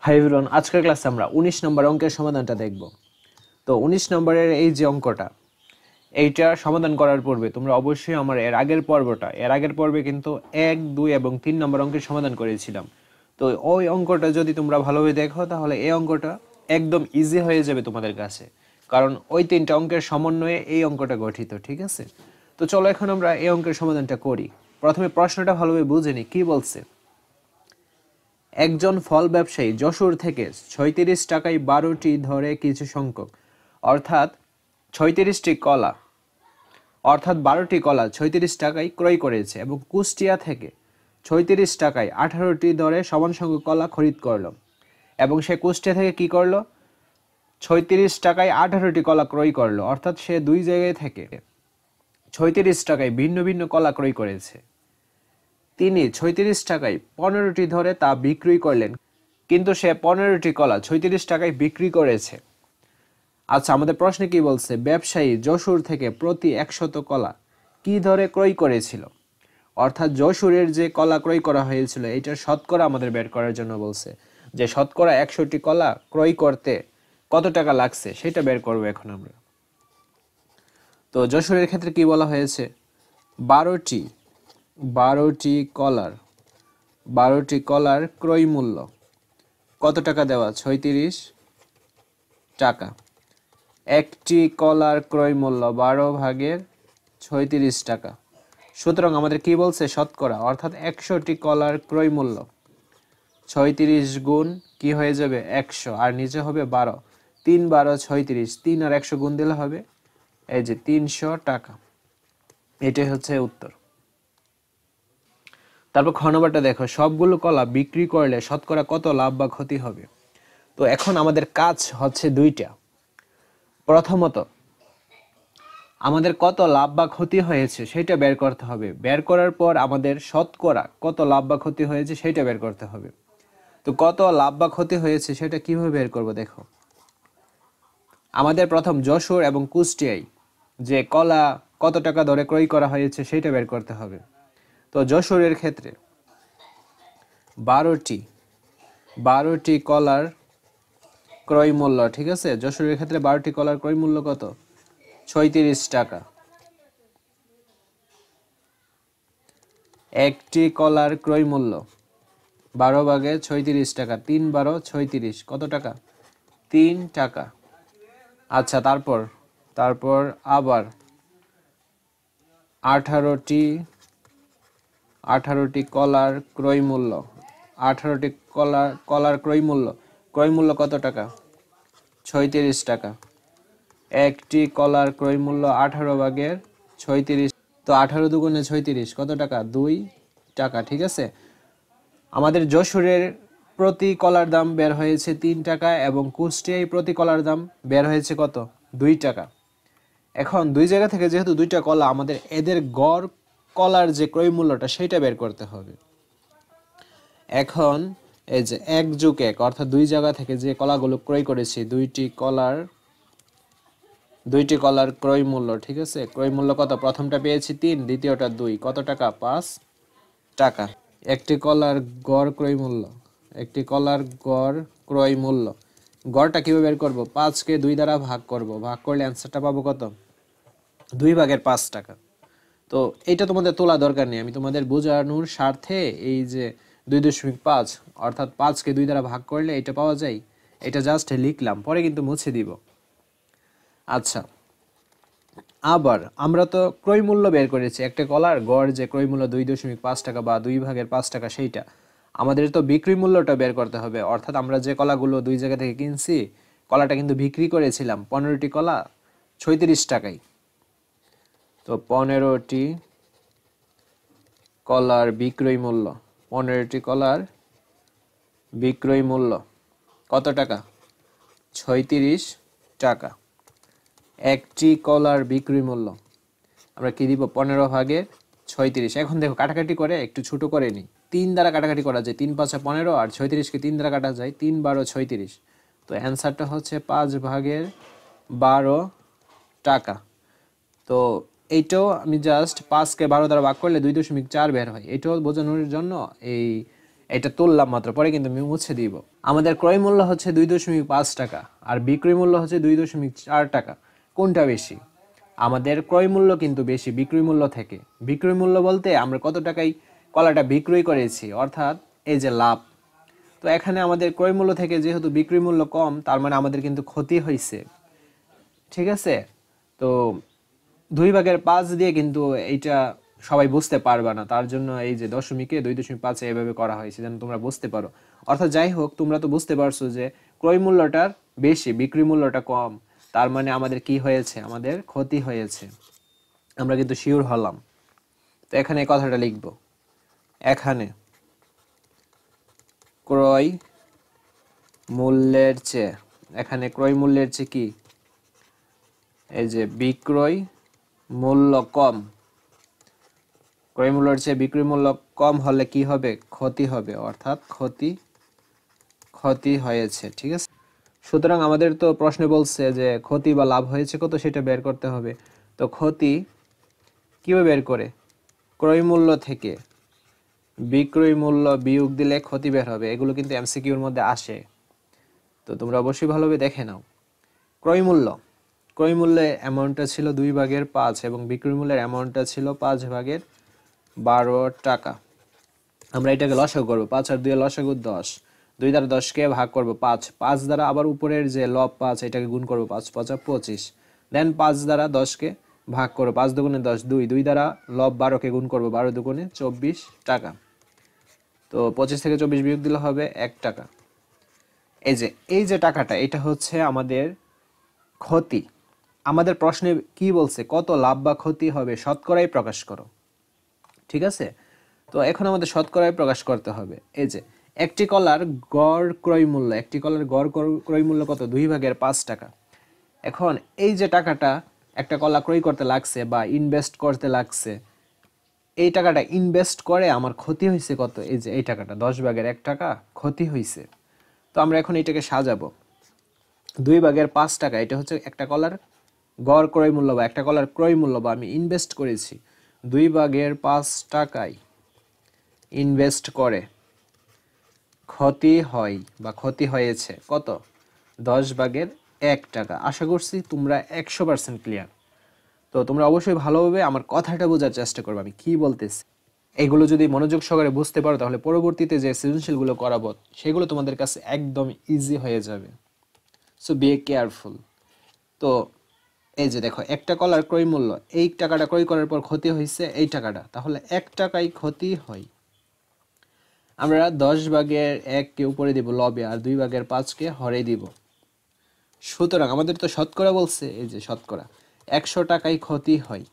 Hi everyone, আজকের ক্লাসে আমরা 19 নম্বর অঙ্কের সমাধানটা দেখব। তো 19 নম্বরের এই যে অঙ্কটা, এইটা সমাধান করার পূর্বে তোমরা অবশ্যই আমার এর আগের পর্বে কিন্তু 1, 2 এবং 3 নম্বর অঙ্কের সমাধান করেছিলাম। তো ওই অঙ্কটা যদি তোমরা ভালোভাবে দেখো তাহলে এই অঙ্কটা একদম ইজি হয়ে যাবে তোমাদের কাছে, কারণ ওই 3টা অঙ্কের সমন্বয়ে এই অঙ্কটা গঠিত। ঠিক আছে, তো চলো এখন আমরা এই অঙ্কের সমাধানটা করি। প্রথমে প্রশ্নটা ভালোভাবে বুঝে নিই কি বলছে। একজন ফল ব্যবসায়ী যশোর থেকে ৩৬ টাকায় ১২টি ধরে কিছু সংখ্যক অর্থাৎ ৩৬টি কলা অর্থাৎ ১২টি কলা ৩৬ টাকায় ক্রয় করেছে এবং কুষ্টিয়া থেকে ৩৬ টাকায় ১৮টি ধরে সমান সংখ্যক কলা খরিদ করলো। এবং সে কুষ্টিয়া থেকে কি করলো? ৩৬ টাকায় ১৮টি কলা ক্রয় করলো, অর্থাৎ সে দুই জায়গায় থেকে ৩৬ টাকায় ভিন্ন ভিন্ন কলা ক্রয় করেছে। তিনি ৩৬ টাকায় ১৫টি ধরে তা বিক্রি করলেন, কিন্তু সে ১৫টি কলা ৩৬ টাকায় বিক্রি করেছে। আচ্ছা, আমাদের প্রশ্নে কি বলছে? ব্যবসায়ী যশোর থেকে প্রতি ১০০ কলা কি ধরে ক্রয় করেছিল, অর্থাৎ যশোরের যে কলা ক্রয় করা হয়েছিল এটার শতকরা আমাদের বের করার জন্য বলছে, যে শতকরা ১০০টি কলা ক্রয় করতে কত টাকা লাগছে সেটা বের করবো এখন আমরা। তো যশোরের ক্ষেত্রে কি বলা হয়েছে? ১২টি কলার ক্রয় মূল্য কত টাকা দেওয়া? ৩৬ টাকা। একটি কলার ক্রয় মূল্য ১২/৩৬ টাকা। সুতরাং আমাদের কি বলছে? শতকরা, অর্থাৎ ১০০টি কলার ক্রয় মূল্য ৩৬ গুণ কি হয়ে যাবে? ১০০, আর নিচে হবে ১২। ৩ × ১২ = ৩৬, ৩ আর ১০০ গুণ দিলে হবে এই যে ৩০০ টাকা। এটাই হচ্ছে উত্তর। তারপর খ নম্বরটা দেখো, সবগুলো কলা বিক্রি করলে শতকরা কত লাভ বা ক্ষতি হবে? তো এখন আমাদের কাজ হচ্ছে দুইটা। প্রথমত আমাদের কত লাভ বা ক্ষতি হয়েছে সেটা বের করতে হবে, বের করার পর আমাদের শতকরা কত লাভ বা ক্ষতি হয়েছে সেটা বের করতে হবে। তো কত লাভ বা ক্ষতি হয়েছে সেটা কিভাবে বের করব? দেখো, আমাদের প্রথম যশোর এবং কুষ্টিয়ায় যে কলা কত টাকা ধরে ক্রয় করা হয়েছে সেটা বের করতে হবে। তো যশোরের ক্ষেত্রে ১২টি কলার ক্রয় মূল্য, ঠিক আছে, যশোরের ক্ষেত্রে ১২টি কলার ক্রয় মূল্য কত? ৩৬ টাকা। একটি কলার ক্রয় মূল্য ১২/৩৬ টাকা, ৩ × ১২ = ৩৬, কত টাকা? ৩ টাকা। আচ্ছা, তারপর আবার ১৮টি কলার ক্রয় মূল্য ১৮টি কলার ক্রয় মূল্য কত টাকা? ৩৬ টাকা। একটি কলার ক্রয় মূল্য ১৮/৩৬, তো ১৮ × ২ = ৩৬, কত টাকা? ২ টাকা। ঠিক আছে, আমাদের যশোরের প্রতি কলার দাম বের হয়েছে ৩ টাকা এবং কুষ্টিয়ায় প্রতি কলার দাম বের হয়েছে কত? ২ টাকা। এখন দুই জায়গা থেকে যেহেতু দুইটা কলা, আমাদের এদের গড় কলার যে ক্রয় মূল্যটা সেটা বের করতে হবে। এখন এই যে ১+১, অর্থাৎ দুই জায়গা থেকে যে কলাগুলো ক্রয় করেছি, দুইটি কলার ক্রয় মূল্য, ঠিক আছে, ক্রয় মূল্য কত? প্রথমটা পেয়েছি ৩, দ্বিতীয়টা ২, কত টাকা? ৫ টাকা। একটি কলার গড় ক্রয় মূল্য, গড়টা কিভাবে বের করব? ৫কে ২ দ্বারা ভাগ করব, ভাগ করলে অ্যান্সারটা পাবো কত? ২/৫ টাকা। তো এটা তোমাদের তোলা দরকার নেই, আমি তোমাদের বোঝানোর স্বার্থে এই যে ২.৫, অর্থাৎ ৫কে ২ দ্বারা ভাগ করলে এটা পাওয়া যায়, এটা জাস্ট লিখলাম, পরে কিন্তু মুছে দিব। আচ্ছা, আবার আমরা তো ক্রয় মূল্য বের করেছি, একটা কলার গড় যে ক্রয় মূল্য ২.৫ টাকা বা ২/৫ টাকা, সেইটা আমাদের তো বিক্রি মূল্যটা বের করতে হবে, অর্থাৎ আমরা যে কলাগুলো দুই জায়গা থেকে কিনছি, কলাটা কিন্তু বিক্রি করেছিলাম ১৫টি কলা ৩৬ টাকায়। তো ১৫টি কলার বিক্রয় মূল্য কত টাকা? ৩৬ টাকা। একটি কলার বিক্রয় মূল্য আমরা কি দিব? ১৫/৩৬। এখন দেখো, কাটাকাটি করে একটু ছোট করে নিই। ৩ দ্বারা কাটাকাটি করা যায়, ৩ × ৫ = ১৫, আর ৩৬কে ৩ দ্বারা কাটা যায়, ৩ × ১২ = ৩৬। তো অ্যান্সারটা হচ্ছে ৫/১২ টাকা। তো এইটাও আমি জাস্ট ৫কে ১২ দ্বারা ভাগ করলে ২.৪ বের হয়, এটাও বোঝানোর জন্য এই এটা তুললাম মাত্র, পরে কিন্তু আমি মুছে দিব। আমাদের ক্রয় মূল্য হচ্ছে 2.5 টাকা আর বিক্রয় মূল্য হচ্ছে 2.4 টাকা। কোনটা বেশি? আমাদের ক্রয় মূল্য কিন্তু বেশি বিক্রয় মূল্য থেকে। বিক্রয় মূল্য বলতে আমরা কত টাকায় কলাটা বিক্রয় করেছি, অর্থাৎ এই যে লাভ। তো এখানে আমাদের ক্রয় মূল্য থেকে যেহেতু বিক্রয় মূল্য কম, তার মানে আমাদের কিন্তু ক্ষতি হয়েছে। ঠিক আছে, তো 2/5 দিয়ে কিন্তু এইটা সবাই বুঝতে পারবে না, তার জন্য এই যে দশমিকে 2.5 এভাবে করা হয়েছে যেন তোমরা বুঝতে পারো। অর্থাৎ যাই হোক, তোমরা তো বুঝতে পারছো যে ক্রয় মূল্যটার বেশি বিক্রয় মূল্যটা কম, তার মানে আমাদের কি হয়েছে, আমাদের ক্ষতি হয়েছে। আমরা কিন্তু শিওর হলাম। তো এখানে এই কথাটা লিখব, এখানে ক্রয় মূল্যের চেয়ে, এখানে ক্রয় মূল্যের চেয়ে কি, এই যে বিক্রয় মূল্য কম। ক্রয় মূল্যের চেয়ে বিক্রয় মূল্য কম হলে কি হবে, ক্ষতি হবে, অর্থাৎ ক্ষতি হয়েছে। ঠিক আছে, সুতরাং আমাদের তো প্রশ্নে বলছে যে ক্ষতি বা লাভ হয়েছে কত সেটা বের করতে হবে। তো ক্ষতি কিভাবে বের করে, ক্রয় মূল্য থেকে বিক্রয় মূল্য বিয়োগ দিলে ক্ষতি বের হবে। এগুলো কিন্তু এমসিকিউর মধ্যে আসে, তো তোমরা অবশ্যই ভালোভাবে দেখে নাও। ক্রয় মূল্যে অ্যামাউন্টটা ছিল 2/5 এবং বিক্রয় মূল্যের অ্যামাউন্টটা ছিল 5/12 টাকা। আমরা এটাকে লসাগু করবো, 5 আর 2 লসাগু 10, 2 দ্বারা 10কে ভাগ করবো 5, 5 দ্বারা আবার উপরের যে লব 5 এটাকে গুণ করবো, 5 5 25, দেন 5 দ্বারা 10কে ভাগ করবো, 5 দুগুণে 10, 2 2 দ্বারা লব 12কে গুণ করবো, 12 দুগুণে 24 টাকা। তো 25 থেকে 24 বিয়োগ দিলে হবে 1 টাকা। এই যে টাকাটা, এটা হচ্ছে আমাদের ক্ষতি। আমাদের প্রশ্নে কি বলছে, কত লাভ বা ক্ষতি হবে শতকরাই প্রকাশ করো। ঠিক আছে, তো এখন আমাদের শতকরায় প্রকাশ করতে হবে। এই যে একটি কলার গড় ক্রয় মূল্য, একটি কলার গড় ক্রয় মূল্য কত, 2/5 টাকা। এখন এই যে টাকাটা একটা কলা ক্রয় করতে লাগছে বা ইনভেস্ট করতে লাগছে, এই টাকাটা ইনভেস্ট করে আমার ক্ষতি হয়েছে কত, এই যে এই টাকাটা 10/1 টাকা ক্ষতি হয়েছে। তো আমরা এখন এইটাকে সাজাবো, 2/5 টাকা, এটা হচ্ছে একটা কলার গড় ক্রয় মূল্য বা একটা কলার ক্রয় মূল্য বা আমি ইনভেস্ট করেছি 2/5 টাকায় ইনভেস্ট করে ক্ষতি হয় বা ক্ষতি হয়েছে কত, 10/1 টাকা। আশা করছি তোমরা 100% ক্লিয়ার। তো তোমরা অবশ্যই ভালোভাবে আমার কথাটা বোঝার চেষ্টা করবে আমি কি বলতেছি। এগুলো যদি মনোযোগ সহকারে বুঝতে পারো তাহলে পরবর্তীতে যে সৃজনশীলগুলো করাবো সেগুলো তোমাদের কাছে একদম ইজি হয়ে যাবে। So be careful. তো এই যে দেখো, একটা কলার ক্রয় মূল্য, এই টাকাটা ক্রয় করার পর ক্ষতি হয়েছে এই টাকাটা, তাহলে 1 টাকায় ক্ষতি হয়। আমরা 10/1কে উপরে দিব লবে আর 2/5কে হরে দিব। সুতরাং আমাদের তো শতকরা বলছে, এই যে শতকরা 100 টাকায় ক্ষতি হয়।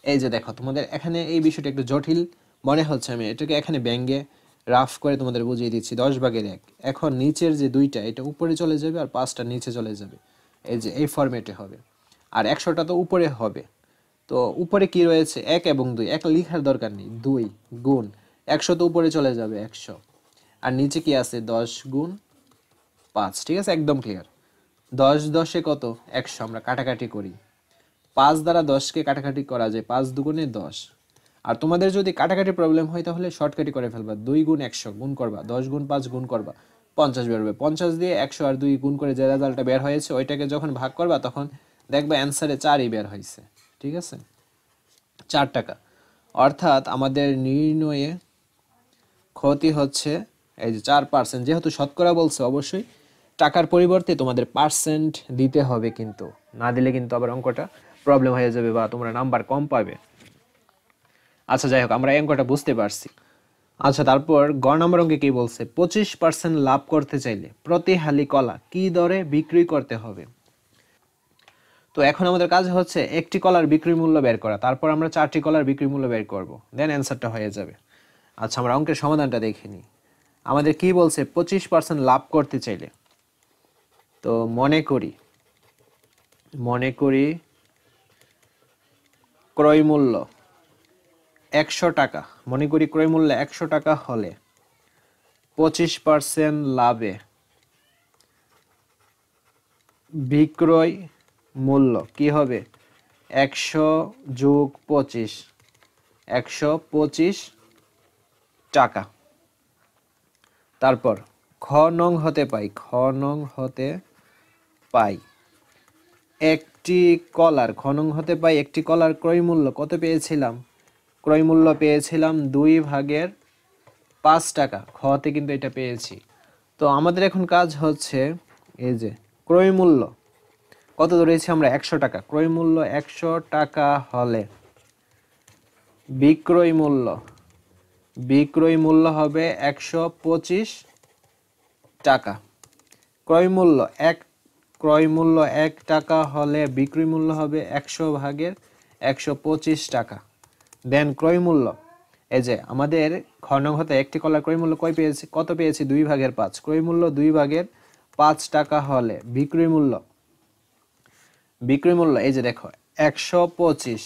এই যে দেখো, তোমাদের এখানে এই বিষয়টা একটু জটিল মনে হচ্ছে, আমি এটাকে এখানে ব্যঙ্গে রাফ করে তোমাদের বুঝিয়ে দিচ্ছি। 10/1, এখন নিচের যে 2টা এটা উপরে চলে যাবে আর 5টা নিচে চলে যাবে, এই যে এই ফরম্যাটে হবে। আর 100টা তো উপরে হবে, তো উপরে কি রয়েছে 1 এবং 2, 1 লেখার দরকার নেই, 2 গুণ 100 তো উপরে চলে যাবে 100, আর নিচে কি আছে 10 গুণ 5। ঠিক আছে, একদম ক্লিয়ার। 10 10-এ কত, 100, আমরা কাটাকাটি করি, 5 দ্বারা 10কে কাটাকাটি করা যায়, 5 দুগুণে 10। আর তোমাদের যদি কাটাকাটি প্রবলেম হয় তাহলে শর্টকাটই করে ফেলবা, 2 গুণ 100 গুণ করবা, 10 গুণ 5 গুণ করবা, 50 বেরোবে। 50 দিয়ে 100 আর 2 গুণ করে যে রেজাল্টটা বের হয়েছে ওইটাকে যখন ভাগ করবা তখন দেখবা অ্যান্সারে 4ই বের হয়েছে। ঠিক আছে, 4 টাকা। অর্থাৎ আমাদের নির্ণয়ে ক্ষতি হচ্ছে এই যে 4%। যেহেতু শতকরা বলছে অবশ্যই টাকার পরিবর্তে তোমাদের পার্সেন্ট দিতে হবে, কিন্তু না দিলে কিন্তু আবার অঙ্কটা প্রবলেম হয়ে যাবে বা তোমরা নাম্বার কম পাবে। আচ্ছা যাই হোক, আমরা এই অঙ্কটা বুঝতে পারছি। আচ্ছা, তারপর গ নম্বর অঙ্কে কি বলছে, 25% লাভ করতে চাইলে প্রতি হালি কলা কি দরে বিক্রি করতে হবে। তো এখন আমাদের কাজ হচ্ছে একটি কলার বিক্রি মূল্য বের করা, তারপর আমরা 4টি কলার বিক্রি মূল্য বের করব, দেন অ্যান্সারটা হয়ে যাবে। আচ্ছা, আমরা অঙ্কের সমাধানটা দেখে নিই। আমাদের কি বলছে, 25% লাভ করতে চাইলে, তো মনে করি ক্রয় মূল্য 100 টাকা, মনে করি ক্রয় মূল্য 100 টাকা হলে 25% লাভে বিক্রয় মূল্য কি হবে, 100 যোগ 25, 125 টাকা। তারপর খ নং হতে পাই, খ নং হতে পাই একটি কলার, খ নং হতে পাই একটি কলার ক্রয় মূল্য কত পেয়েছিলাম? ক্রয় মূল্য পেয়েছিলাম 2/5 টাকা। খতে কিন্তু এটা পেয়েছি। তো আমাদের এখন কাজ হচ্ছে এই যে ক্রয় মূল্য কত ধরেছি আমরা 100 টাকা। ক্রয় মূল্য 100 টাকা হলে বিক্রয় মূল্য হবে 125 টাকা। ক্রয় মূল্য 1 টাকা হলে বিক্রয় মূল্য হবে 100/125 টাকা। দেন ক্রয় মূল্য এই যে আমাদের খ নং হতে একটি কলার ক্রয় মূল্য কত পেয়েছি? 2/5। ক্রয় মূল্য 2/5 টাকা হলে বিক্রয় মূল্য এই যে দেখো 125।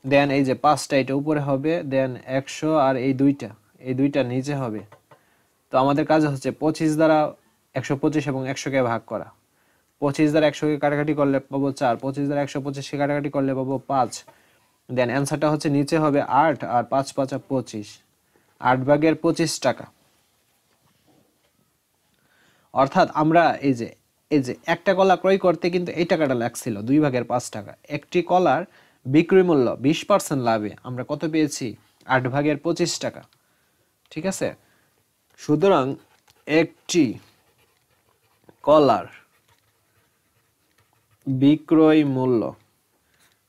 দেন এই যে 5টা এটা উপরে হবে, দেন 100 আর এই দুইটা নিচে হবে। তো আমাদের কাজ হচ্ছে 25 দ্বারা 125 এবং 100 কে ভাগ করা। 25 দ্বারা 100 কে কাটাকাটি করলে পাবো 4, 25 দ্বারা 125 কে কাটাকাটি করলে পাবো 5। দেন অ্যান্সারটা হচ্ছে নিচে হবে 8 আর 5 5 25, 8/25 টাকা। অর্থাৎ আমরা এই যে একটা কলা ক্রয় করতে কিন্তু এই টাকাটা লাগছিল 2/5 টাকা। একটি কলার বিক্রয় মূল্য 20% লাভে আমরা কত পেয়েছি? 8/25 টাকা। ঠিক আছে, সুতরাং একটি কলার বিক্রয় মূল্য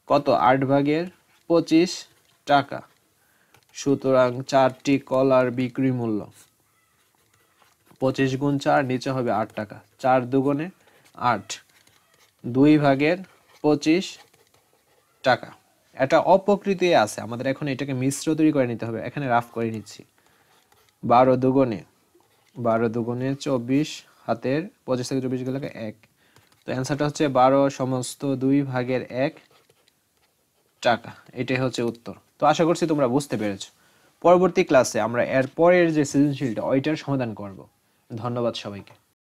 কত? 8/25 টাকা। সুতরাং 4টি কলার বিক্রয় মূল্য 25 গুণ 4 নিচে হবে 8 টাকা। 4 দুগুণে 8, 2/25 টাকা। এটা অপকৃতি আছে, আমাদের এখন এটাকে মিশ্র তৈরি করে নিতে হবে। এখানে রাফ করে নিচ্ছি। 12 দুগুণে 24, হাতের 25 থেকে 24 গেলে 1। তো অ্যান্সারটা হচ্ছে 12 সমস্ত 2/1 টাকা। এটাই হচ্ছে উত্তর। তো আশা করছি তোমরা বুঝতে পেরেছো। পরবর্তী ক্লাসে আমরা এর পরের যে সৃজনশীলটা ওইটার সমাধান করব। ধন্যবাদ সবাইকে।